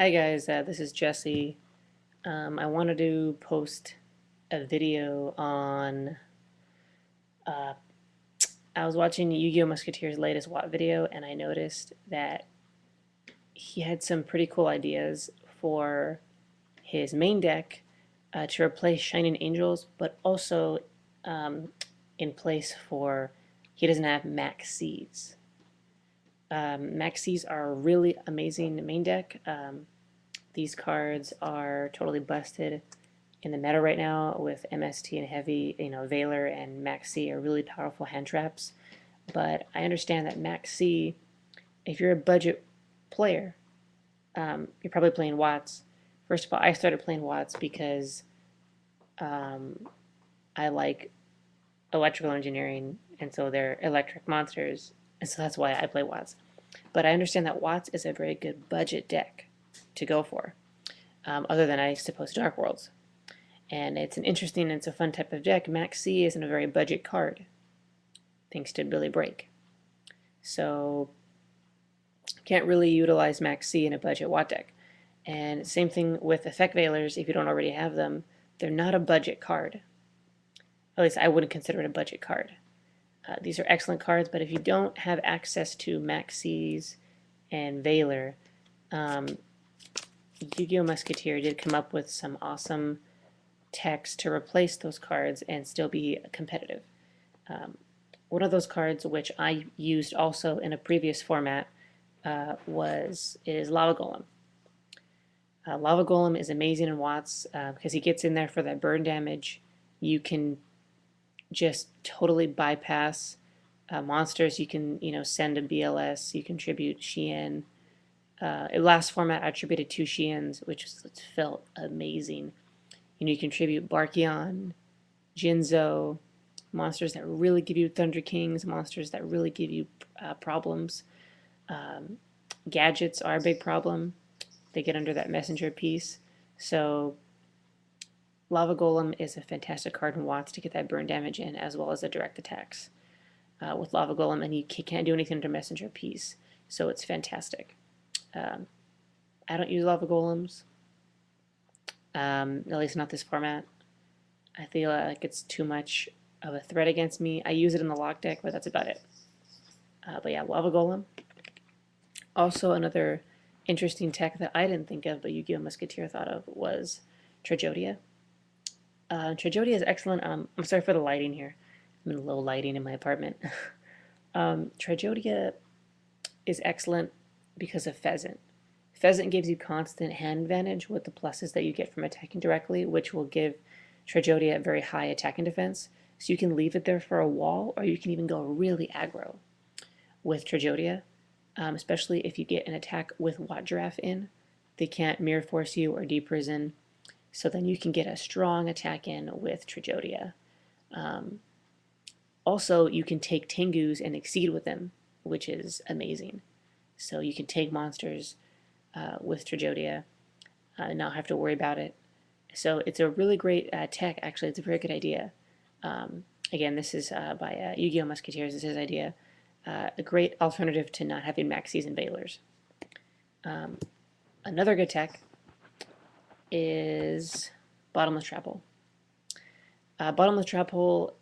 Hi guys, this is Jesse. I wanted to post a video on. Uh, I was watching Yu-Gi-Oh! Musketeer's latest WOT video, and I noticed that he had some pretty cool ideas for his main deck to replace Shining Angels, but also um, in place for he doesn't have Maxx. Maxx are a really amazing main deck. These cards are totally busted in the meta right now with MST and Heavy. Valor and Maxx are really powerful hand traps. But I understand that Maxx, if you're a budget player, you're probably playing Watts. First of all, I started playing Watts because um, I like electrical engineering, and so they're electric monsters, and so that's why I play Watts. But I understand that Watts is a very good budget deck to go for, other than, I suppose, Dark Worlds. And it's an interesting and it's a fun type of deck. Maxx isn't a very budget card, thanks to Billy Break. So can't really utilize Maxx in a budget Watt deck. And same thing with Effect Veilers, if you don't already have them, they're not a budget card. At least I wouldn't consider it a budget card. These are excellent cards, but if you don't have access to Maxx and Veiler, Yu-Gi-Oh! Musketeer did come up with some awesome text to replace those cards and still be competitive. One of those cards, which I used also in a previous format, is Lava Golem. Lava Golem is amazing in Watts because he gets in there for that burn damage. You can just totally bypass monsters. You can send a BLS. You can tribute Xian. Last format I tributed 2 Xians, which felt amazing. You contribute Barkion, Jinzo, monsters that really give you Thunder Kings, monsters that really give you problems. Gadgets are a big problem. They get under that messenger piece. So Lava Golem is a fantastic card in Watts to get that burn damage in, as well as the direct attacks with Lava Golem, and you can't do anything under messenger piece. So it's fantastic. I don't use Lava Golems. At least not this format. I feel like it's too much of a threat against me. I use it in the lock deck, but that's about it. But yeah, Lava Golem. Also, another interesting tech that I didn't think of, but Yu-Gi-Oh! Musketeer thought of, was Trajodia. Trajodia is excellent. I'm sorry for the lighting here. I'm in low lighting in my apartment. Trajodia is excellent because of Pheasant. Pheasant gives you constant hand advantage with the pluses that you get from attacking directly, which will give Trajodia a very high attack and defense. So you can leave it there for a wall, or you can even go really aggro with Trajodia, especially if you get an attack with Watt Giraffe in. They can't mirror force you or deprison, so then you can get a strong attack in with Trajodia. Also, you can take Tengus and exceed with them, which is amazing. So you can take monsters with Trajodia and not have to worry about it. So it's a really great tech. Actually, it's a very good idea. Again, this is by Yu-Gi-Oh! Musketeers. This is his idea. A great alternative to not having Maxx and Veilers. Another good tech is Bottomless Trap Hole. Bottomless Trap Hole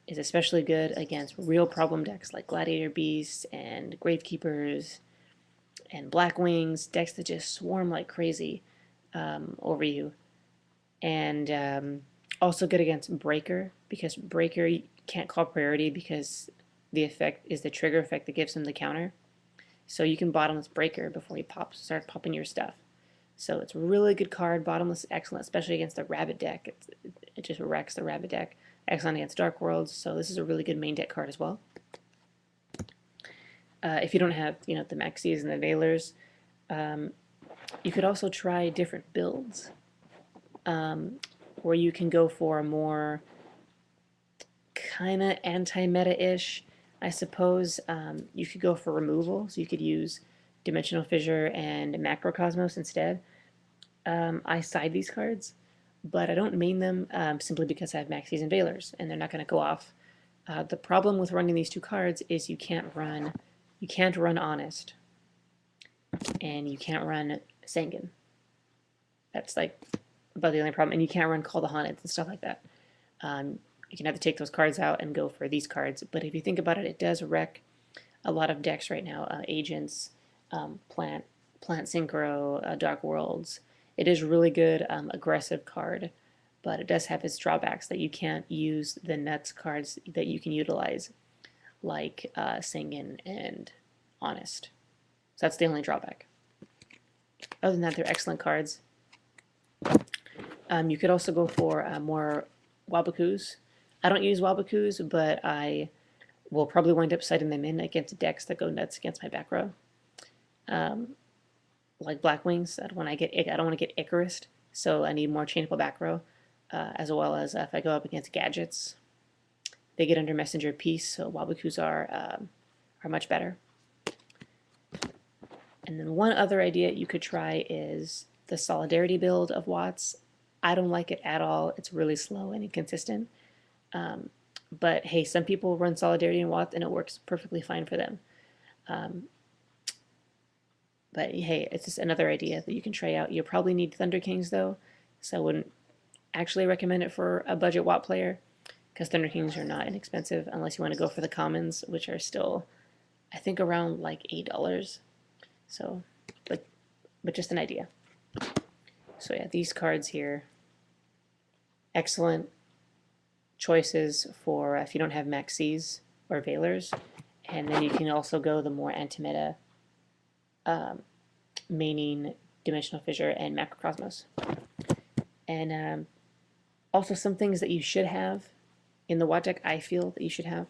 is especially good against real problem decks like Gladiator Beasts and Gravekeepers and Black Wings, decks that just swarm like crazy over you. And also good against Breaker, because Breaker can't call priority because the effect is the trigger effect that gives him the counter. So you can Bottomless Breaker before he starts popping your stuff. So it's a really good card. Bottomless is excellent, especially against the Rabbit deck. It just wrecks the Rabbit deck. Excellent against Dark Worlds, so this is a really good main deck card as well. If you don't have, the Maxx and the Veilers, you could also try different builds, where you can go for a more kind of anti-meta-ish, I suppose. You could go for removal, so you could use Dimensional Fissure and Macrocosmos instead. I side these cards, but I don't main them simply because I have Maxx and Veilers, and they're not going to go off. The problem with running these two cards is you can't run Honest. and you can't run Sangan. That's like about the only problem. And you can't run Call the Haunted and stuff like that. You can have to take those cards out and go for these cards. But if you think about it, it does wreck a lot of decks right now. Agents, Plant Synchro, Dark Worlds. It is really good aggressive card, but it does have its drawbacks that you can't use the nuts cards that you can utilize, like Sangan and Honest. So that's the only drawback. Other than that, they're excellent cards. You could also go for more Wabakus. I don't use Wabakus, but I will probably wind up citing them in against decks that go nuts against my back row. Like Black Wings, I don't want to get Icarus, so I need more changeable back row, as well as if I go up against gadgets, they get under Messenger of Peace, so Wabakus are much better. And then one other idea you could try is the Solidarity build of Watts. I don't like it at all. It's really slow and inconsistent. But hey, some people run Solidarity in Watts and it works perfectly fine for them. But hey, it's just another idea that you can try out. You probably need Thunder Kings though, so I wouldn't actually recommend it for a budget Watt player because Thunder Kings are not inexpensive unless you want to go for the commons, which are still, I think, around like $8. So, but just an idea. So yeah, these cards here, excellent choices for if you don't have Maxx's or Veilers, and then you can also go the more anti-meta maining Dimensional Fissure and Macrocosmos. And also some things that you should have in the Watt deck, I feel that you should have.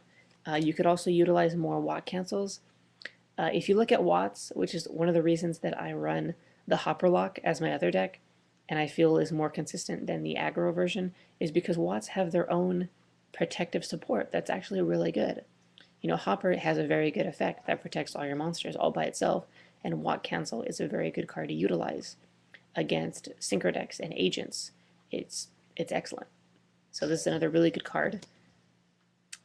You could also utilize more Watt cancels. If you look at Watts, which is one of the reasons that I run the Hopper Lock as my other deck, and I feel is more consistent than the aggro version, is because Watts have their own protective support that's actually really good. You know, Hopper has a very good effect that protects all your monsters all by itself, and Watt Cancel is a very good card to utilize against synchro decks and agents. It's excellent. So this is another really good card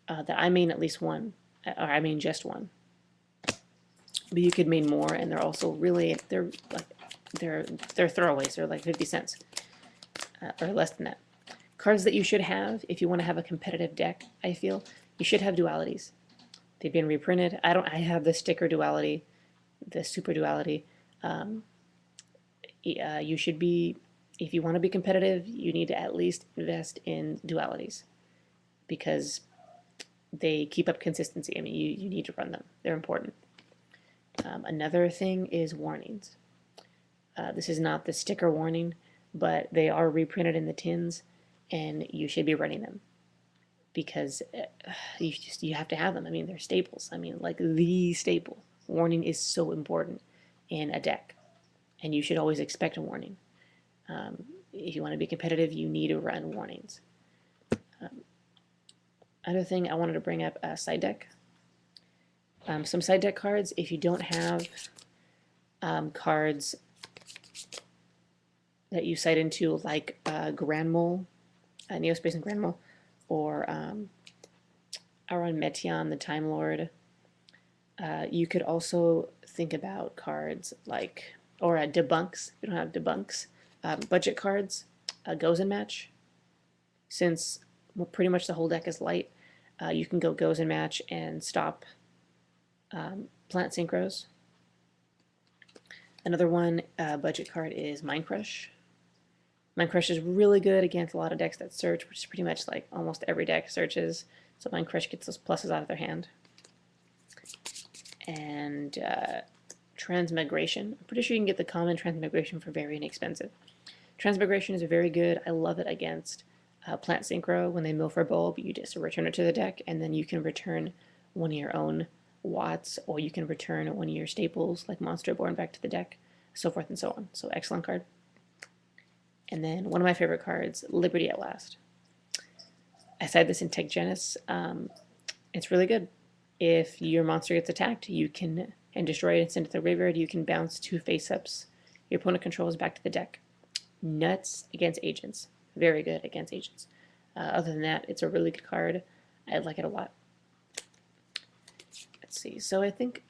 that I main at least one, or I main just one. But you could main more, and they're also really they're throwaways. They're like 50 cents or less than that. Cards that you should have if you want to have a competitive deck, I feel you should have dualities. They've been reprinted. I have the sticker duality, the super duality. You should be, if you want to be competitive, you need to at least invest in dualities because they keep up consistency. I mean, you need to run them. They're important. Another thing is warnings. This is not the sticker warning, but they are reprinted in the tins, and you should be running them because you have to have them. I mean, they're staples. I mean, like the staple. Warning is so important in a deck, and you should always expect a warning. If you want to be competitive, you need to run warnings. Other thing I wanted to bring up, side deck. Some side deck cards, if you don't have cards that you cite into like Grand Mole, Neospace and Grand Mole, or Aron Metion, the Time Lord. You could also think about cards like, or Debunks, if you don't have Debunks. Budget cards, Goes and Match. Since pretty much the whole deck is light, you can go Goes and Match and stop Plant Synchros. Another one, budget card, is Mind Crush. Mind Crush is really good against a lot of decks that search, which is pretty much like almost every deck searches. So Mind Crush gets those pluses out of their hand. And Transmigration. I'm pretty sure you can get the common Transmigration for very inexpensive. Transmigration is very good. I love it against Plant Synchro. When they mill for bulb, you just return it to the deck, and then you can return one of your own Watts, or you can return one of your staples like Monster Born back to the deck, so forth and so on. So excellent card. And then one of my favorite cards, Liberty at Last. I cited this in Tech Genis. It's really good. If your monster gets attacked, you can and destroy it and send it to the graveyard. You can bounce 2 face-ups your opponent controls back to the deck. Nuts against agents. Very good against agents. Other than that, it's a really good card. I like it a lot. Let's see. So I think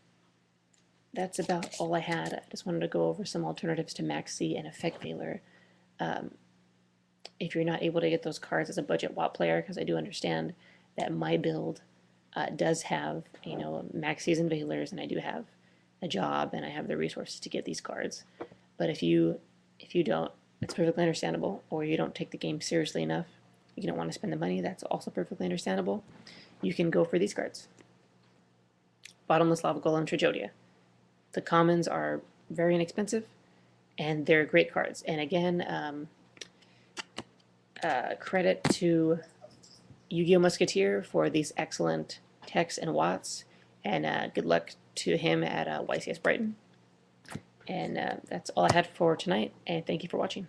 that's about all I had. I just wanted to go over some alternatives to Maxx and Effect Veiler. If you're not able to get those cards as a budget WoT player, because I do understand that my build does have, Maxx and Veilers, and I do have a job and I have the resources to get these cards. But if you don't, it's perfectly understandable, or you don't take the game seriously enough, you don't want to spend the money, that's also perfectly understandable. You can go for these cards. Bottomless Lava Golem Trajodia. The commons are very inexpensive, and they're great cards. And again, credit to Yu-Gi-Oh! Musketeer for these excellent techs and WoTs, and good luck to him at YCS Brighton. And that's all I had for tonight, and thank you for watching.